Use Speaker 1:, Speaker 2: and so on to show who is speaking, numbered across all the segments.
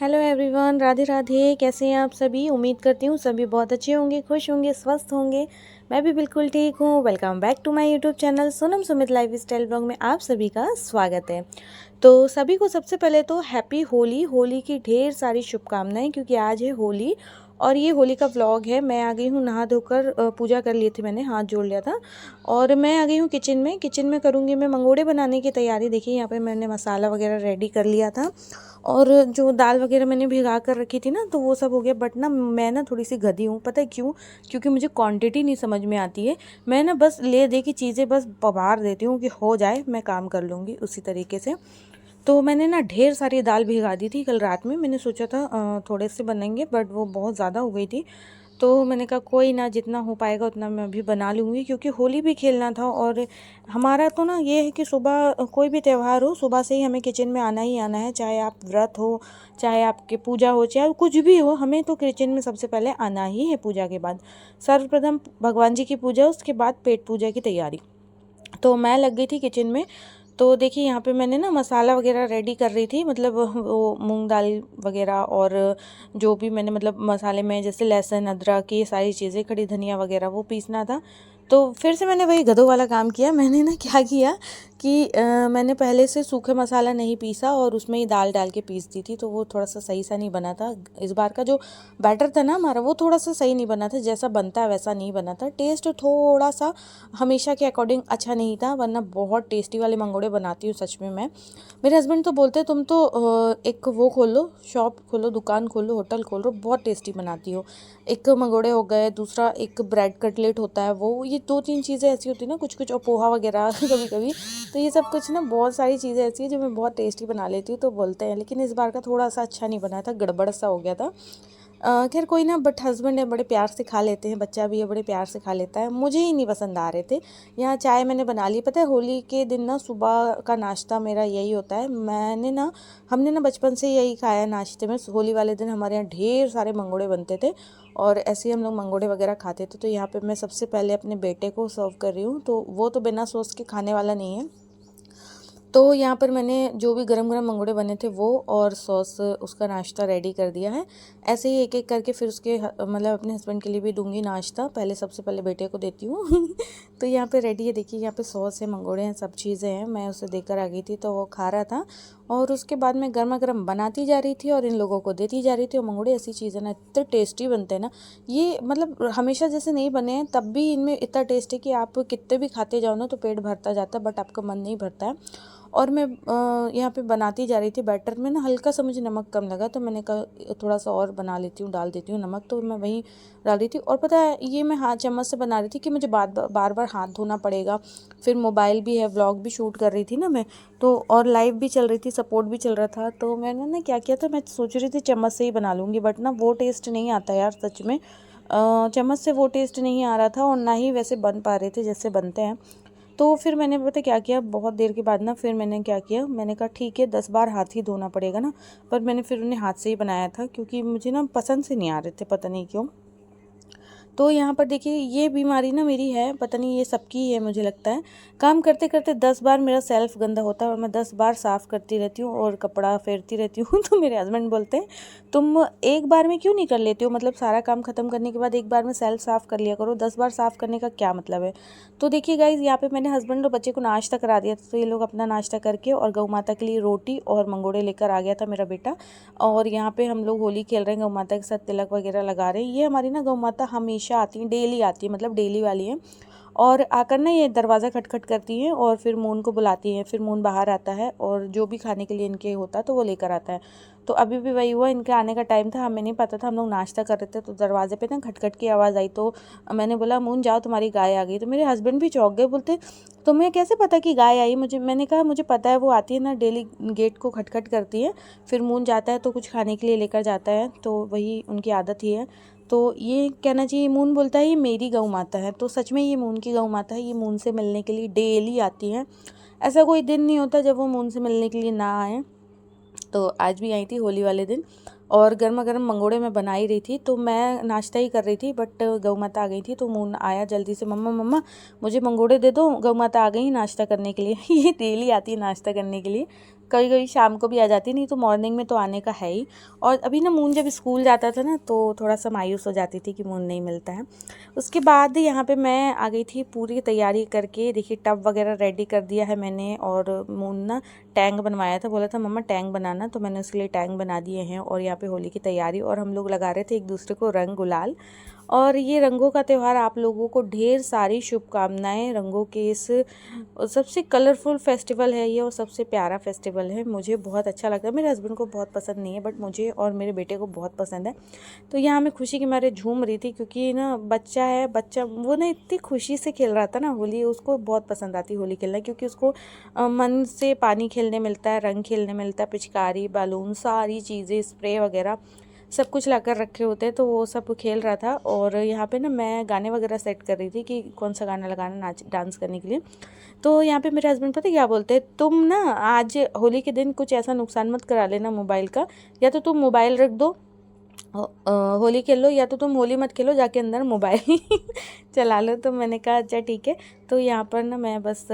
Speaker 1: Hello everyone, Radhe Radhe. कैसे हैं आप सभी? उम्मीद करती हूँ सभी बहुत अच्छे होंगे, खुश होंगे, स्वस्थ होंगे। मैं भी बिल्कुल ठीक हूँ। Welcome back to my YouTube channel Sonam Sumit life style blog में आप सभी का स्वागत है। तो सभी को सबसे पहले तो हैप्पी होली। होली की ढेर सारी शुभकामनाएं, क्योंकि आज है होली और ये होली का व्लॉग है। मैं आ गई हूँ नहा धोकर, पूजा कर ली थी, मैंने हाथ जोड़ लिया था और मैं आ गई हूँ किचन में करूँगी मैं मंगोड़े बनाने की तैयारी। देखिए यहाँ पे मैंने मसाला वगैरह रेडी कर लिया था और जो दाल वगैरह मैंने भिगा कर रखी थी ना, तो वो सब हो गया। बट ना मैं ना थोड़ी सी गधी हूँ, पता है क्यों? क्योंकि मुझे क्वांटिटी नहीं समझ में आती है। मैं ना बस ले दे की चीज़ें बस पवार देती हूँ कि हो जाए, मैं काम कर लूँगी उसी तरीके से। तो मैंने ना ढेर सारी दाल भिगा दी थी कल रात में। मैंने सोचा था थोड़े से बनेंगे, बट वो बहुत ज़्यादा हो गई थी। तो मैंने कहा कोई ना, जितना हो पाएगा उतना मैं अभी बना लूँगी, क्योंकि होली भी खेलना था। और हमारा तो ना ये है कि सुबह कोई भी त्यौहार हो, सुबह से ही हमें किचन में आना ही आना है। चाहे आप व्रत हो, चाहे आपके पूजा हो, चाहे कुछ भी हो, हमें तो किचन में सबसे पहले आना ही है। पूजा के बाद सर्वप्रथम भगवान जी की पूजा, उसके बाद पेट पूजा की तैयारी। तो मैं लग गई थी किचन में। तो देखिए यहाँ पे मैंने ना मसाला वगैरह रेडी कर रही थी, मतलब वो मूंग दाल वगैरह और जो भी मैंने मतलब मसाले में जैसे लहसुन अदरक ये सारी चीज़ें, खड़ी धनिया वगैरह वो पीसना था। तो फिर से मैंने वही गधों वाला काम किया। मैंने ना क्या किया कि मैंने पहले से सूखे मसाला नहीं पीसा और उसमें ही दाल डाल के पीस दी थी, तो वो थोड़ा सा सही सा नहीं बना था। इस बार का जो बैटर था ना हमारा, वो थोड़ा सा सही नहीं बना था। जैसा बनता है वैसा नहीं बना था। टेस्ट थोड़ा सा हमेशा के अकॉर्डिंग अच्छा नहीं था, वरना बहुत टेस्टी वाले मंगोड़े बनाती हूँ सच में मैं। मेरे हस्बैंड तो बोलते तुम तो एक वो खोल लो, शॉप खोलो, दुकान खोलो, होटल खोलो, बहुत टेस्टी बनाती हो। एक मंगोड़े हो गए, दूसरा एक ब्रेड कटलेट होता है वो, ये दो तीन चीज़ें ऐसी होती है ना, कुछ कुछ, और पोहा वगैरह कभी कभी। तो ये सब कुछ ना बहुत सारी चीज़ें ऐसी है जो मैं बहुत टेस्टी बना लेती हूँ, तो बोलते हैं। लेकिन इस बार का थोड़ा सा अच्छा नहीं बना था, गड़बड़ सा हो गया था। खैर कोई ना, बट हस्बैंड है बड़े प्यार से खा लेते हैं, बच्चा भी है बड़े प्यार से खा लेता है। मुझे ही नहीं पसंद आ रहे थे। यहाँ चाय मैंने बना ली। पता है होली के दिन ना सुबह का नाश्ता मेरा यही होता है। हमने ना बचपन से यही खाया है नाश्ते में। होली वाले दिन हमारे यहाँ ढेर सारे मंगोड़े बनते थे और ऐसे ही हम लोग मंगोड़े वगैरह खाते थे। तो यहाँ पे मैं सबसे पहले अपने बेटे को सर्व कर रही हूँ, तो वो तो बिना सॉस के खाने वाला नहीं है। तो यहाँ पर मैंने जो भी गरम गरम मंगोड़े बने थे वो और सॉस, उसका नाश्ता रेडी कर दिया है। ऐसे ही एक एक करके फिर उसके मतलब अपने हस्बैंड के लिए भी दूंगी नाश्ता। पहले सबसे पहले बेटे को देती हूँ तो यहाँ पे रेडी है, देखिए यहाँ पे सॉस है, मंगोड़े हैं, सब चीज़ें हैं। मैं उसे देकर आ गई थी तो वो खा रहा था और उसके बाद मैं गर्मा गर्म बनाती जा रही थी और इन लोगों को देती जा रही थी। और मंगोड़े ऐसी चीज़ है ना, इतने टेस्टी बनते हैं ना, ये मतलब हमेशा जैसे नहीं बने हैं तब भी इनमें इतना टेस्ट है कि आप कितने भी खाते जाओ ना तो पेट भरता जाता है, बट आपका मन नहीं भरता है। और मैं यहाँ पे बनाती जा रही थी। बैटर में ना हल्का सा मुझे नमक कम लगा, तो मैंने कहा थोड़ा सा और बना लेती हूँ, डाल देती हूँ नमक। तो मैं वहीं डाल रही थी। और पता है ये मैं हाथ चम्मच से बना रही थी कि मुझे बार बार हाथ धोना पड़ेगा। फिर मोबाइल भी है, व्लॉग भी शूट कर रही थी ना मैं, तो और लाइव भी चल रही थी, सपोर्ट भी चल रहा था। तो मैंने ना क्या किया था, मैं सोच रही थी चम्मच से ही बना लूँगी, बट ना वो टेस्ट नहीं आता यार सच में। चम्मच से वो टेस्ट नहीं आ रहा था और ना ही वैसे बन पा रहे थे जैसे बनते हैं। तो फिर मैंने पता क्या किया, बहुत देर के बाद ना फिर मैंने क्या किया, मैंने कहा ठीक है 10 बार हाथ ही धोना पड़ेगा ना। पर मैंने फिर उन्हें हाथ से ही बनाया था, क्योंकि मुझे ना पसंद से नहीं आ रहे थे, पता नहीं क्यों। तो यहाँ पर देखिए ये बीमारी ना मेरी है, पता नहीं ये सबकी ही है मुझे लगता है। काम करते करते 10 बार मेरा सेल्फ गंदा होता है और मैं 10 बार साफ़ करती रहती हूँ और कपड़ा फेरती रहती हूँ तो मेरे हस्बैंड बोलते हैं तुम एक बार में क्यों नहीं कर लेती हो, मतलब सारा काम ख़त्म करने के बाद एक बार में सेल्फ साफ़ कर लिया करो, 10 बार साफ़ करने का क्या मतलब है। तो देखिए गाइज़ यहाँ पे मैंने हस्बैंड और बच्चे को नाश्ता करा दिया था। तो ये लोग अपना नाश्ता करके और गौ माता के लिए रोटी और मंगोड़े लेकर आ गया था मेरा बेटा। और यहाँ पे हम लोग होली खेल रहे हैं, गौ माता के साथ तिलक वगैरह लगा रहे हैं। ये हमारी ना गौ माता हमेशा आती हैं, डेली आती है, मतलब डेली वाली है। और आकर ना ये दरवाज़ा खटखट करती हैं और फिर मून को बुलाती हैं। फिर मून बाहर आता है और जो भी खाने के लिए इनके होता है तो वो लेकर आता है। तो अभी भी वही हुआ, इनके आने का टाइम था, हमें नहीं पता था, हम लोग नाश्ता कर रहे थे तो दरवाजे पे ना खटखट की आवाज़ आई। तो मैंने बोला मून जाओ तुम्हारी गाय आ गई। तो मेरे हस्बैंड भी चौंक गए, बोलते तुम्हें कैसे पता कि गाय आई? मैंने कहा मुझे पता है, वो आती है ना डेली, गेट को खटखट करती है, फिर मून जाता है तो कुछ खाने के लिए लेकर जाता है, तो वही उनकी आदत ही है। तो ये कहना चाहिए, मून बोलता है ये मेरी गौ माता है। तो सच में ये मून की गौ माता है, ये मून से मिलने के लिए डेली आती हैं। ऐसा कोई दिन नहीं होता जब वो मून से मिलने के लिए ना आए। तो आज भी आई थी होली वाले दिन और गर्मा गर्म मंगोड़े मैं बना ही रही थी। तो मैं नाश्ता ही कर रही थी, बट गौ माता आ गई थी तो मून आया जल्दी से, मम्मा मम्मा मुझे मंगोड़े दे दो, गौ माता आ गई नाश्ता करने के लिए ये डेली आती है नाश्ता करने के लिए। कभी कभी शाम को भी आ जाती, नहीं तो मॉर्निंग में तो आने का है ही। और अभी ना मून जब स्कूल जाता था ना तो थोड़ा सा मायूस हो जाती थी कि मून नहीं मिलता है। उसके बाद यहाँ पे मैं आ गई थी पूरी तैयारी करके। देखिए टब वगैरह रेडी कर दिया है मैंने, और मून ना टैंक बनवाया था, बोला था मम्मा टैंक बनाना, तो मैंने उसके लिए टैंक बना दिए हैं। और यहाँ पे होली की तैयारी, और हम लोग लगा रहे थे एक दूसरे को रंग गुलाल। और ये रंगों का त्यौहार, आप लोगों को ढेर सारी शुभकामनाएं। रंगों के इस सबसे कलरफुल फेस्टिवल है ये, और सबसे प्यारा फेस्टिवल है। मुझे बहुत अच्छा लगता है, मेरे हस्बैंड को बहुत पसंद नहीं है, बट मुझे और मेरे बेटे को बहुत पसंद है। तो यहाँ मैं खुशी के मारे झूम रही थी, क्योंकि ना बच्चा है, बच्चा वो ना इतनी खुशी से खेल रहा था ना होली। उसको बहुत पसंद आती है होली खेलना, क्योंकि उसको मन से पानी खेलने मिलता है, रंग खेलने मिलता है, पिचकारी, बैलून, सारी चीज़ें, स्प्रे वगैरह सब कुछ लाकर रखे होते हैं। तो वो सब खेल रहा था। और यहाँ पे ना मैं गाने वगैरह सेट कर रही थी कि कौन सा गाना लगाना नाच डांस करने के लिए। तो यहाँ पे मेरे हस्बैंड पता क्या बोलते हैं, तुम ना आज होली के दिन कुछ ऐसा नुकसान मत करा लेना मोबाइल का, या तो तुम मोबाइल रख दो होली खेल लो, या तो तुम होली मत खेलो, जाके अंदर मोबाइल चला लो। तो मैंने कहा अच्छा ठीक है। तो यहाँ पर ना मैं बस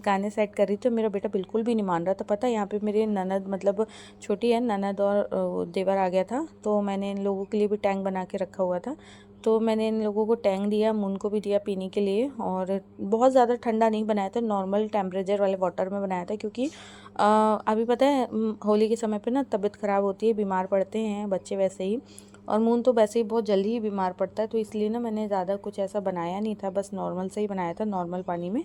Speaker 1: गाने सेट कर रही थी। तो मेरा बेटा बिल्कुल भी नहीं मान रहा था। पता है यहाँ पे मेरे ननद, मतलब छोटी है ननद, और देवर आ गया था। तो मैंने इन लोगों के लिए भी टैंक बना के रखा हुआ था। तो मैंने इन लोगों को टैंक दिया, मून को भी दिया पीने के लिए। और बहुत ज़्यादा ठंडा नहीं बनाया था, नॉर्मल टेम्परेचर वाले वाटर में बनाया था, क्योंकि अभी पता है होली के समय पे ना तबीयत ख़राब होती है, बीमार पड़ते हैं बच्चे वैसे ही। और मून तो वैसे ही बहुत जल्दी ही बीमार पड़ता है। तो इसलिए ना मैंने ज़्यादा कुछ ऐसा बनाया नहीं था, बस नॉर्मल से ही बनाया था, नॉर्मल पानी में।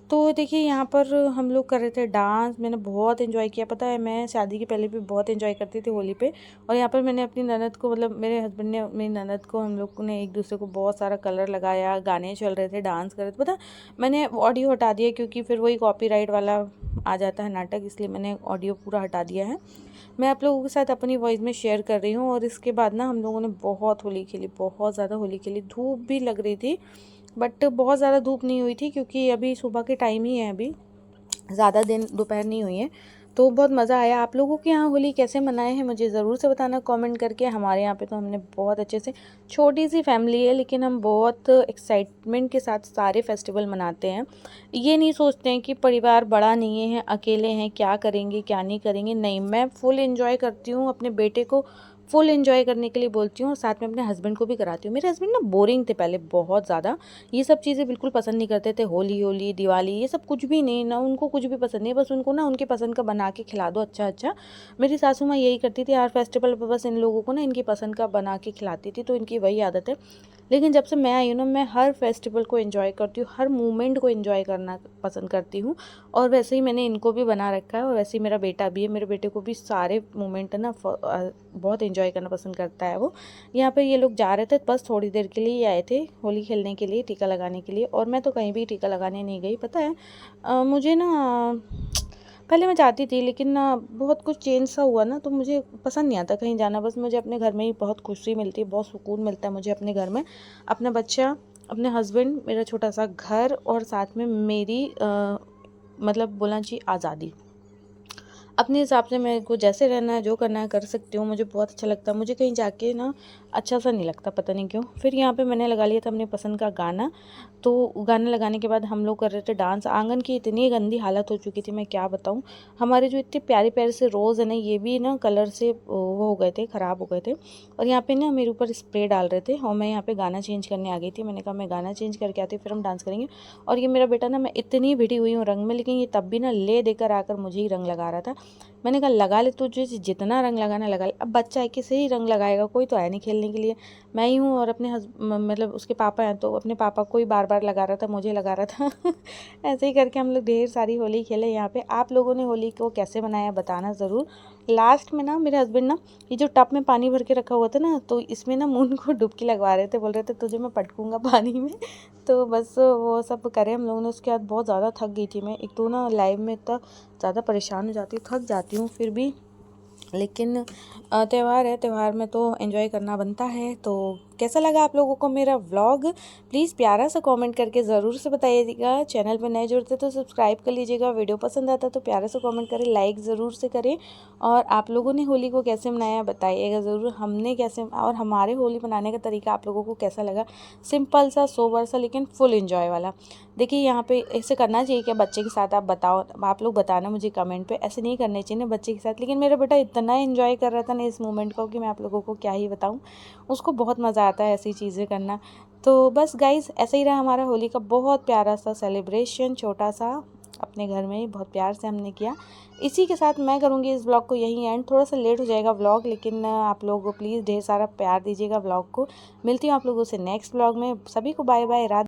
Speaker 1: तो देखिए यहाँ पर हम लोग कर रहे थे डांस। मैंने बहुत एंजॉय किया। पता है मैं शादी के पहले भी बहुत एंजॉय करती थी होली पे। और यहाँ पर मैंने अपनी ननद को, मतलब मेरे हस्बैंड ने मेरी ननद को, हम लोग ने एक दूसरे को बहुत सारा कलर लगाया, गाने चल रहे थे, डांस कर रहे थे। पता मैंने ऑडियो हटा दिया, क्योंकि फिर वही कॉपीराइट वाला आ जाता है नाटक, इसलिए मैंने ऑडियो पूरा हटा दिया है। मैं आप लोगों के साथ अपनी वॉइस में शेयर कर रही हूँ। और इसके बाद ना हम लोगों ने बहुत होली खेली, बहुत ज़्यादा होली खेली। धूप भी लग रही थी, बट बहुत ज़्यादा धूप नहीं हुई थी, क्योंकि अभी सुबह के टाइम ही है, अभी ज़्यादा दिन दोपहर नहीं हुई है। तो बहुत मज़ा आया। आप लोगों के यहाँ होली कैसे मनाए हैं मुझे ज़रूर से बताना कमेंट करके। हमारे यहाँ पे तो हमने बहुत अच्छे से, छोटी सी फैमिली है लेकिन हम बहुत एक्साइटमेंट के साथ सारे फेस्टिवल मनाते हैं। ये नहीं सोचते हैं कि परिवार बड़ा नहीं है, अकेले हैं, क्या करेंगे क्या नहीं करेंगे। नहीं, मैं फुल एंजॉय करती हूँ, अपने बेटे को फुल एंजॉय करने के लिए बोलती हूँ, और साथ में अपने हस्बैंड को भी कराती हूँ। मेरे हस्बैंड ना बोरिंग थे पहले बहुत ज़्यादा, ये सब चीज़ें बिल्कुल पसंद नहीं करते थे। होली होली दिवाली ये सब कुछ भी नहीं, ना उनको कुछ भी पसंद नहीं, बस उनको ना उनके पसंद का बना के खिला दो अच्छा अच्छा। मेरी सासू माँ यही करती थी, हर फेस्टिवल पर बस इन लोगों को ना इनकी पसंद का बना के खिलाती थी, तो इनकी वही आदत है। लेकिन जब से मैं आई हूँ ना, मैं हर फेस्टिवल को एंजॉय करती हूँ, हर मोमेंट को एंजॉय करना पसंद करती हूँ। और वैसे ही मैंने इनको भी बना रखा है, और वैसे ही मेरा बेटा भी है, मेरे बेटे को भी सारे मोमेंट ना बहुत एंजॉय करना पसंद करता है वो। यहाँ पे ये लोग जा रहे थे, बस थोड़ी देर के लिए ही आए थे होली खेलने के लिए, टीका लगाने के लिए। और मैं तो कहीं भी टीका लगाने नहीं गई। पता है मुझे ना पहले मैं जाती थी, लेकिन ना बहुत कुछ चेंज सा हुआ ना, तो मुझे पसंद नहीं आता कहीं जाना। बस मुझे अपने घर में ही बहुत खुशी मिलती है, बहुत सुकून मिलता है मुझे अपने घर में। अपना बच्चा, अपने हस्बैंड, मेरा छोटा सा घर, और साथ में मेरी मतलब बोलना चाहिए आज़ादी। अपने हिसाब से मेरे को जैसे रहना है, जो करना है कर सकती हूँ। मुझे बहुत अच्छा लगता है, मुझे कहीं जाके ना अच्छा सा नहीं लगता, पता नहीं क्यों। फिर यहाँ पे मैंने लगा लिया था अपने पसंद का गाना। तो गाना लगाने के बाद हम लोग कर रहे थे डांस। आंगन की इतनी गंदी हालत हो चुकी थी, मैं क्या बताऊँ। हमारे जो इतने प्यारे प्यारे से रोज़ है ना, ये भी ना कलर से वो हो गए थे, ख़राब हो गए थे। और यहाँ पे ना मेरे ऊपर स्प्रे डाल रहे थे, और मैं यहाँ पे गाना चेंज करने आ गई थी। मैंने कहा मैं गाना चेंज करके आती हूँ, फिर हम डांस करेंगे। और ये मेरा बेटा ना, मैं इतनी भिड़ी हुई हूँ रंग में, लेकिन ये तब भी ना ले देकर आकर मुझे ही रंग लगा रहा था। मैंने कहा लगा ले, तुझे जितना रंग लगाना लगा ले। अब बच्चा है, किसे ही रंग लगाएगा, कोई तो है नहीं खेलने के लिए, मैं ही हूँ। और अपने मतलब उसके पापा हैं, तो अपने पापा को ही बार बार लगा रहा था, मुझे लगा रहा था। ऐसे ही करके हम लोग ढेर सारी होली खेले यहाँ पे। आप लोगों ने होली को कैसे मनाया बताना ज़रूर। लास्ट में ना मेरे हस्बैंड ना, ये जो टब में पानी भर के रखा हुआ था ना, तो इसमें ना मून को डुबकी लगवा रहे थे, बोल रहे थे तुझे मैं पटकूंगा पानी में। तो बस वो सब करे हम लोगों ने। उसके बाद बहुत ज़्यादा थक गई थी मैं, एक तो ना लाइव में इतना ज़्यादा परेशान हो जाती हूँ, थक जाती हूँ फिर भी। लेकिन त्यौहार है, त्यौहार में तो एंजॉय करना बनता है, तो कैसा लगा आप लोगों को मेरा व्लॉग प्लीज़ प्यारा सा कमेंट करके ज़रूर से बताइएगा। चैनल पर नए जुड़ते तो सब्सक्राइब कर लीजिएगा। वीडियो पसंद आता तो प्यारा सा कमेंट करें, लाइक ज़रूर से करें। और आप लोगों ने होली को कैसे मनाया बताइएगा ज़रूर, हमने कैसे और हमारे होली मनाने का तरीका आप लोगों को कैसा लगा। सिंपल सा सोबर सा लेकिन फुल एंजॉय वाला। देखिए यहाँ पे ऐसे करना चाहिए क्या बच्चे के साथ, आप बताओ, आप लोग बताना मुझे कमेंट पे। ऐसे नहीं करने चाहिए ना बच्चे के साथ, लेकिन मेरा बेटा इतना एंजॉय कर रहा था ना इस मोमेंट को कि मैं आप लोगों को क्या ही बताऊं। उसको बहुत मज़ा आता है ऐसी चीज़ें करना। तो बस गाइज़ ऐसा ही रहा हमारा होली का बहुत प्यारा सा सेलिब्रेशन, छोटा सा अपने घर में ही बहुत प्यार से हमने किया। इसी के साथ मैं करूँगी इस ब्लॉग को यहीं एंड। थोड़ा सा लेट हो जाएगा व्लॉग, लेकिन आप लोग प्लीज़ ढेर सारा प्यार दीजिएगा ब्लॉग को। मिलती हूँ आप लोगों से नेक्स्ट ब्लॉग में। सभी को बाय बाय।